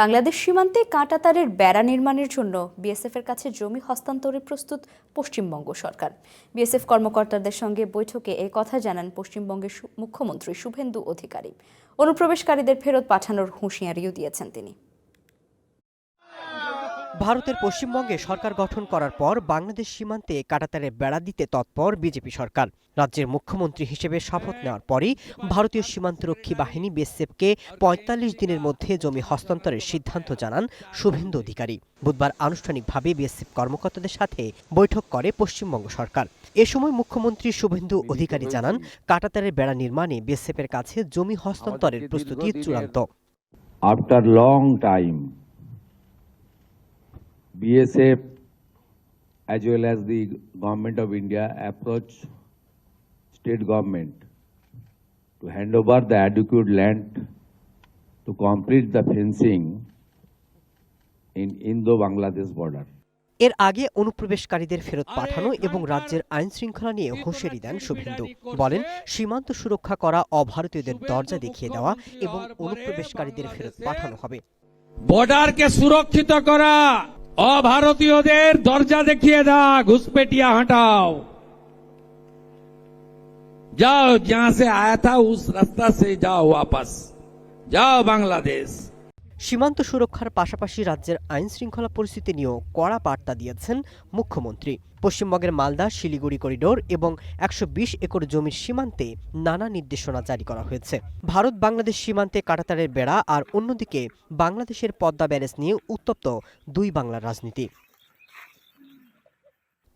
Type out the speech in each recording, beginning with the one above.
বাংলাদেশ সীমান্তে কাঁটাতারের বেড়া নির্মাণের জন্য বিএসএফের কাছে জমি হস্তান্তরে প্রস্তুত পশ্চিমবঙ্গ সরকার। বিএসএফ কর্মকর্তাদের সঙ্গে বৈঠকে এই কথা জানান পশ্চিমবঙ্গের মুখ্যমন্ত্রী শুভেন্দু অধিকারী। অনুপ্রবেশকারীদের ফেরত পাঠানোর হুঁশিয়ারিও দিয়েছেন তিনি। ভারতের পশ্চিমবঙ্গে সরকার গঠন করার পর বাংলাদেশ সীমান্তে কাঁটাতারের বেড়া দিতে তৎপর বিজেপি সরকার। রাজ্যের মুখ্যমন্ত্রী হিসেবে শপথ নেওয়ার পরই ভারতীয় সীমান্তরক্ষী বাহিনী বিএসএফকে ৪৫ দিনের মধ্যে জমি হস্তান্তরের সিদ্ধান্ত জানান শুভেন্দু অধিকারী। বুধবার আনুষ্ঠানিকভাবে বিএসএফ কর্মকর্তাদের সাথে বৈঠক করে পশ্চিমবঙ্গ সরকার। এ সময় মুখ্যমন্ত্রী শুভেন্দু অধিকারী জানান, কাঁটাতারের বেড়া নির্মাণে বিএসএফের কাছে জমি হস্তান্তরের প্রস্তুতি চূড়ান্ত। After long time BSF as well as the Government of India approach state government to hand over the adequate land to complete the fencing in Indo-Bangladesh border. এর আগে অনুপ্রবেশকারীদের ফেরত পাঠানো এবং রাজ্যের আইন শৃঙ্খলা নিয়ে হুঁশিয়ারি দেন শুভেন্দু। বলেন, সীমান্ত সুরক্ষা করা অভারতীয়দের দরজা দেখিয়ে দেওয়া এবং অনুপ্রবেশকারীদের ফেরত পাঠানো হবে। বর্ডারকে সুরক্ষিত করা, অভারতীয়দের দরজা দেখিয়ে দাও, ঘুসপেটিয়া हटाओ, जाओ जहां से आया था उस रास्ता से जाओ, वापस जाओ बांग्लादेश। সীমান্ত সুরক্ষার পাশাপাশি রাজ্যের আইন শৃঙ্খলা পরিস্থিতি নিয়েও কড়া বার্তা দিয়েছেন মুখ্যমন্ত্রী। পশ্চিমবঙ্গের মালদা শিলিগুড়ি করিডোর এবং ১২০ একর জমির সীমান্তে নানা নির্দেশনা জারি করা হয়েছে। ভারত বাংলাদেশ সীমান্তে কাঁটাতারের বেড়া আর অন্যদিকে বাংলাদেশের পদ্মা ব্যারেজ নিয়ে উত্তপ্ত দুই বাংলার রাজনীতি।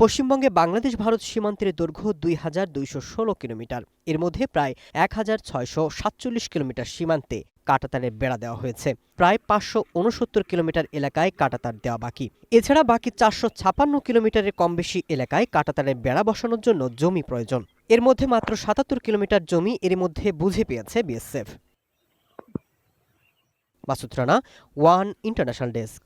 পশ্চিমবঙ্গে বাংলাদেশ ভারত সীমান্তের দৈর্ঘ্য ২,২১৬ কিলোমিটার। এর মধ্যে প্রায় ১,৬৪৭ কিলোমিটার সীমান্তে কাঁটাতারের বেড়া দেওয়া হয়েছে। প্রায় ৫৬৯ কিলোমিটার এলাকায় কাঁটাতার দেওয়া বাকি। এছাড়া বাকি ৪৫৬ কিলোমিটারের কম বেশি এলাকায় কাঁটাতারের বেড়া বসানোর জন্য জমি প্রয়োজন। এর মধ্যে মাত্র ৭৭ কিলোমিটার জমি এর মধ্যে বুঝে পেয়েছে BSF. Masud Rana, one international desk.